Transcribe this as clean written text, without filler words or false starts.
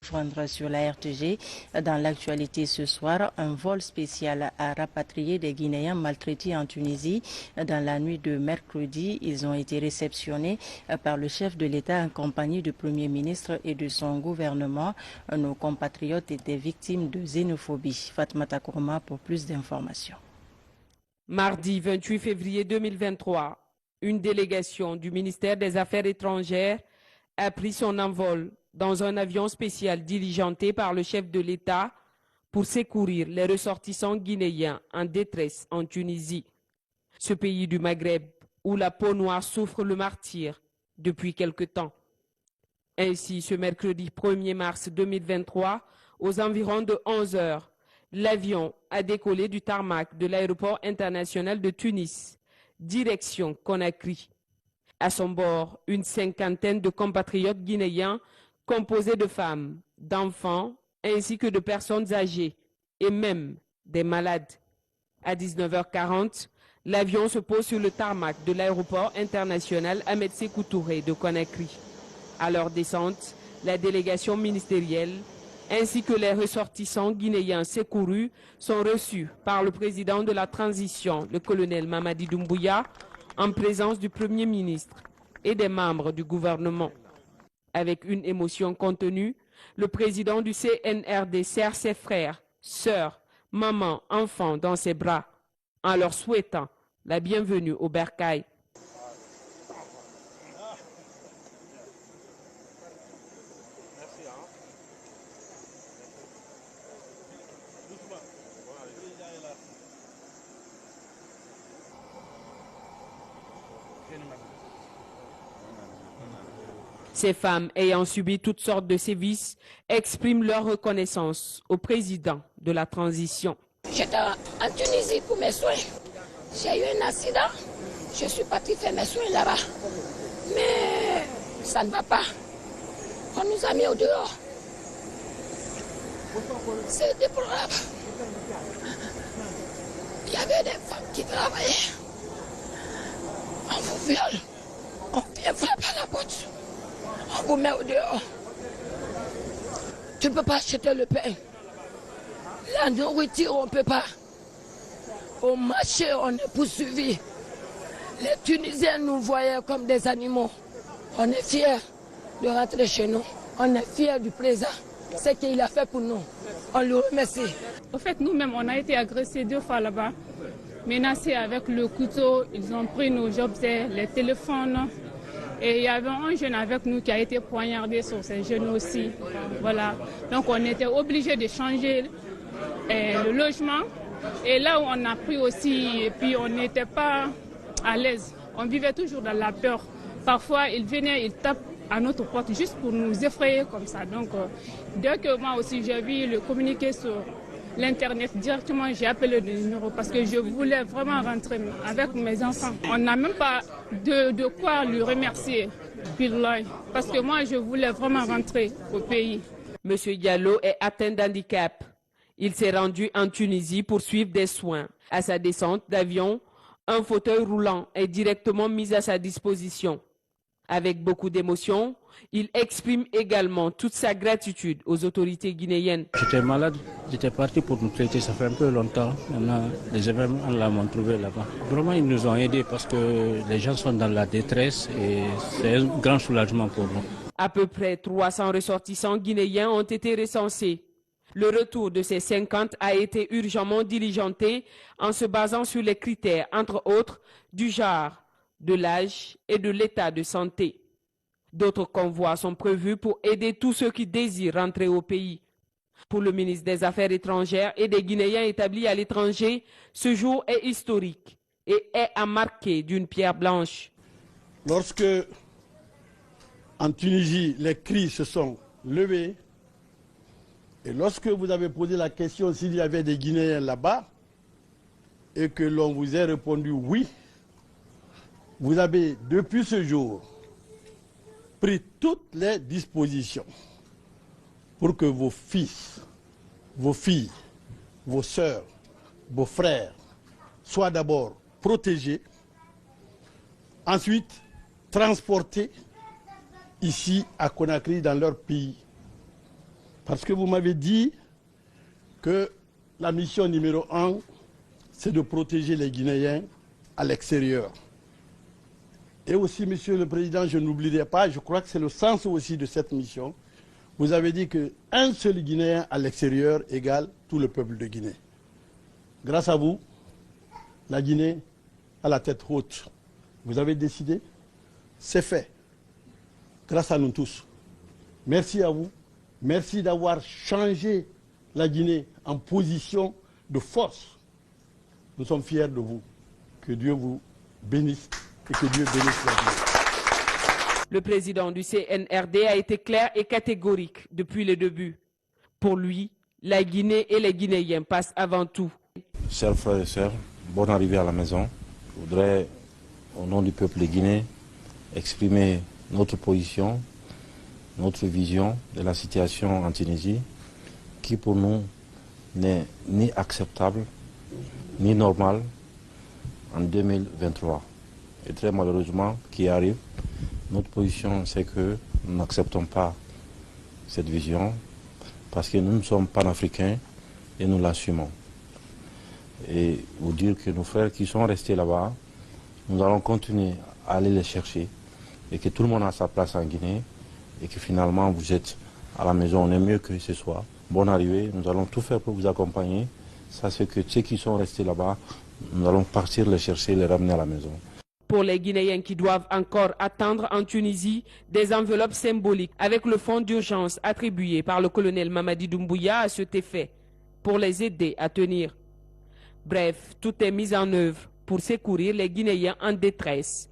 Joindre sur la RTG. Dans l'actualité ce soir, un vol spécial a rapatrié des Guinéens maltraités en Tunisie. Dans la nuit de mercredi, ils ont été réceptionnés par le chef de l'État en compagnie du Premier ministre et de son gouvernement. Nos compatriotes étaient victimes de xénophobie. Fatmata Kourma pour plus d'informations. Mardi 28 février 2023, une délégation du ministère des Affaires étrangères a pris son envol dans un avion spécial diligenté par le chef de l'État pour secourir les ressortissants guinéens en détresse en Tunisie. Ce pays du Maghreb où la peau noire souffre le martyre depuis quelque temps. Ainsi, ce mercredi 1er mars 2023, aux environs de 11 heures, l'avion a décollé du tarmac de l'aéroport international de Tunis, direction Conakry. À son bord, une cinquantaine de compatriotes guinéens composés de femmes, d'enfants, ainsi que de personnes âgées et même des malades. À 19h40, l'avion se pose sur le tarmac de l'aéroport international Ahmed Sékou Touré de Conakry. À leur descente, la délégation ministérielle ainsi que les ressortissants guinéens secourus sont reçus par le président de la transition, le colonel Mamadi Doumbouya, en présence du Premier ministre et des membres du gouvernement. Avec une émotion contenue, le président du CNRD serre ses frères, sœurs, mamans, enfants dans ses bras, en leur souhaitant la bienvenue au bercail. Ces femmes ayant subi toutes sortes de sévices expriment leur reconnaissance au président de la transition. J'étais en Tunisie pour mes soins. J'ai eu un accident. Je suis partie faire mes soins là-bas. Mais ça ne va pas. On nous a mis au dehors. C'est déplorable. Il y avait des femmes qui travaillaient. On vous viole. On vient frapper à la porte. On vous met au dehors. Tu ne peux pas acheter le pain. La nourriture, on ne peut pas. Au marché, on est poursuivi. Les Tunisiens nous voyaient comme des animaux. On est fiers de rentrer chez nous. On est fiers du président. Ce qu'il a fait pour nous. On le remercie. En fait, nous-mêmes, on a été agressés 2 fois là-bas. Menacés avec le couteau. Ils ont pris nos objets, les téléphones. Et il y avait un jeune avec nous qui a été poignardé sur ses genoux aussi. Voilà. Donc on était obligés de changer le logement. Et là où on a pris aussi, et puis on n'était pas à l'aise. On vivait toujours dans la peur. Parfois, ils venaient, ils tapent à notre porte juste pour nous effrayer comme ça. Donc, dès que moi aussi j'ai vu le communiqué sur l'Internet, directement j'ai appelé le numéro parce que je voulais vraiment rentrer avec mes enfants. On n'a même pas de quoi lui remercier, parce que moi je voulais vraiment rentrer au pays. Monsieur Diallo est atteint d'handicap. Il s'est rendu en Tunisie pour suivre des soins. À sa descente d'avion, un fauteuil roulant est directement mis à sa disposition. Avec beaucoup d'émotion, il exprime également toute sa gratitude aux autorités guinéennes. J'étais malade, j'étais parti pour nous traiter, ça fait un peu longtemps. Maintenant, les événements m'ont trouvé là-bas. Vraiment, ils nous ont aidés parce que les gens sont dans la détresse et c'est un grand soulagement pour nous. À peu près 300 ressortissants guinéens ont été recensés. Le retour de ces 50 a été urgemment diligenté en se basant sur les critères, entre autres, du genre, de l'âge et de l'état de santé. D'autres convois sont prévus pour aider tous ceux qui désirent rentrer au pays. Pour le ministre des Affaires étrangères et des Guinéens établis à l'étranger, ce jour est historique et est à marquer d'une pierre blanche. Lorsque, en Tunisie, les cris se sont levés, et lorsque vous avez posé la question s'il y avait des Guinéens là-bas, et que l'on vous ait répondu oui, vous avez, depuis ce jour, pris toutes les dispositions pour que vos fils, vos filles, vos sœurs, vos frères soient d'abord protégés, ensuite transportés ici à Conakry dans leur pays, Parce que vous m'avez dit que la mission numéro 1, c'est de protéger les Guinéens à l'extérieur. Et aussi, Monsieur le Président, je n'oublierai pas, je crois que c'est le sens aussi de cette mission, vous avez dit qu'un seul Guinéen à l'extérieur égale tout le peuple de Guinée. Grâce à vous, la Guinée a la tête haute. Vous avez décidé, c'est fait. Grâce à nous tous. Merci à vous. Merci d'avoir changé la Guinée en position de force. Nous sommes fiers de vous. Que Dieu vous bénisse et que Dieu bénisse la Guinée. Le président du CNRD a été clair et catégorique depuis le début. Pour lui, la Guinée et les Guinéens passent avant tout. Chers frères et sœurs, bonne arrivée à la maison. Je voudrais, au nom du peuple de Guinée, exprimer notre position, notre vision de la situation en Tunisie, qui pour nous n'est ni acceptable, ni normale en 2023. Et très malheureusement, qui arrive, notre position c'est que nous n'acceptons pas cette vision, parce que nous ne sommes pas panafricains et nous l'assumons. Et vous dire que nos frères qui sont restés là-bas, nous allons continuer à aller les chercher et que tout le monde a sa place en Guinée et que finalement vous êtes à la maison, on est mieux que ce soit. Bonne arrivée, nous allons tout faire pour vous accompagner. Ça c'est que ceux qui sont restés là-bas, nous allons partir les chercher et les ramener à la maison. Pour les Guinéens qui doivent encore attendre en Tunisie des enveloppes symboliques avec le fonds d'urgence attribué par le colonel Mamadi Doumbouya à cet effet pour les aider à tenir. Bref, tout est mis en œuvre pour secourir les Guinéens en détresse